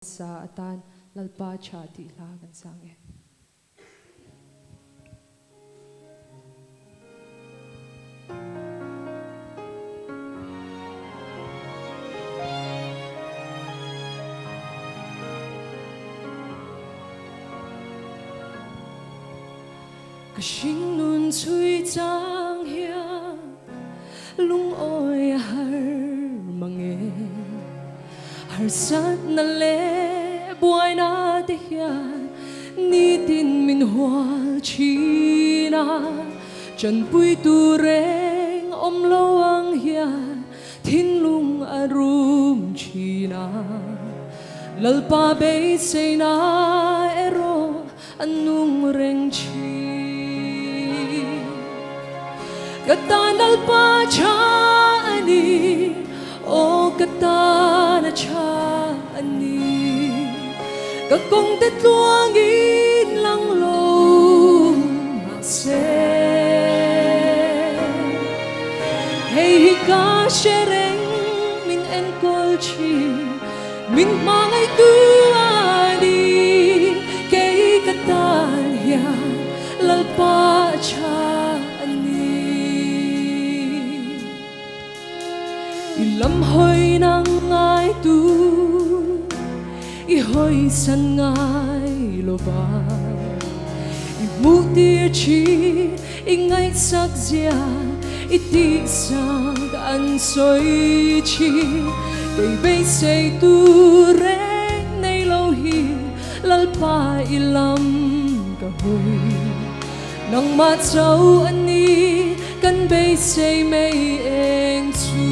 sa atan lalpa chati lagan sange. Kasing nun chui chang hia lung oi har mange har sat na le buai na te hian ni tin min hua chi na chan pui tu reng om lo ang hian thin lung arum chi na lalpa be sei na ero anung reng chi Katana pa cha ani o katana cha ani kakong te tuangin lang lo ma se hey ka shereng min en kol chi min mangai tu ani kay katan ya lalpa cha Ilam hoi nang ngai tu I hoi san ngai lo ba I mu tir chi I ngai sak zia I ti sak an soi chi Kay bay say tu rek nay lo hi lalpa ilam ka hoi Nang matsaw ani kan bay say may eng su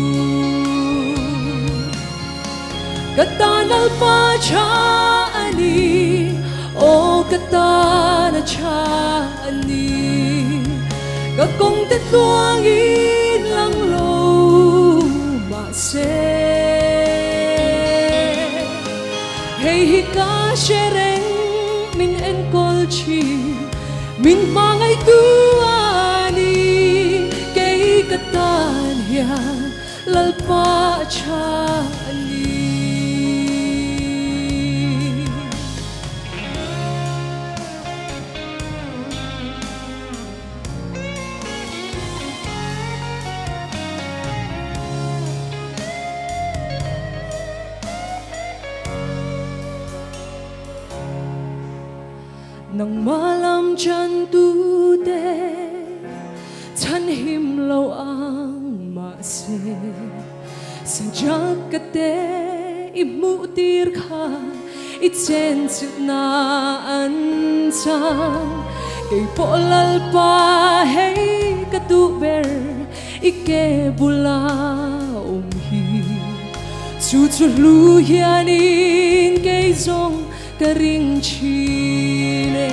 Katana pa cha ani o katana cha ani kakong te tuangin lang lo ma se hey hika shereng min en kol chi min mangai tu ani kay katan ya lalpa cha ani Nang malam chan tu te Chan him lo ang ma se Sajak ka te imu tir ka I chen sit na an sang Kay po lalpa hey ka tu ber Ike bula umhi Chu chu lu hianin kay zong karing chine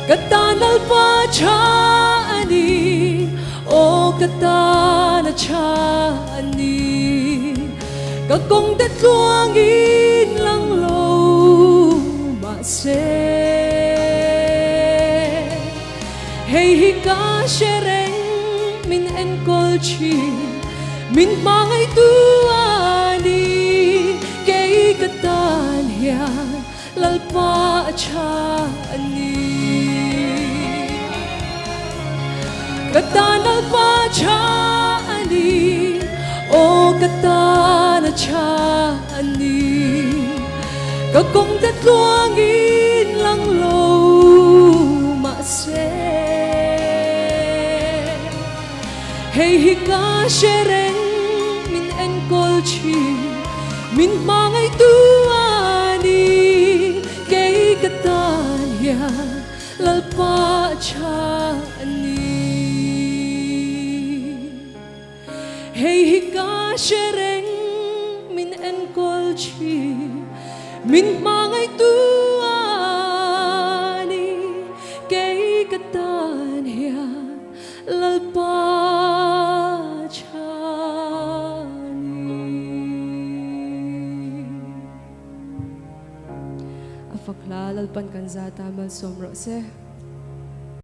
Katana pa cha ani o katana cha ani kakong te tuangin lang lo ma se hey hika shereng min en kol chi min mangai tu ani katan ya lalpa cha ani katana pa cha ani o katana cha ani kakong te tuangin lang lo ma se hey hika shereng min en kol chi min mangai tu ani kay katan ya lalpa cha ani hey hika shereng min en kol chi min mangai tu ani kay katan ya lalpa cha Afakla lalpan kan zata mal somro se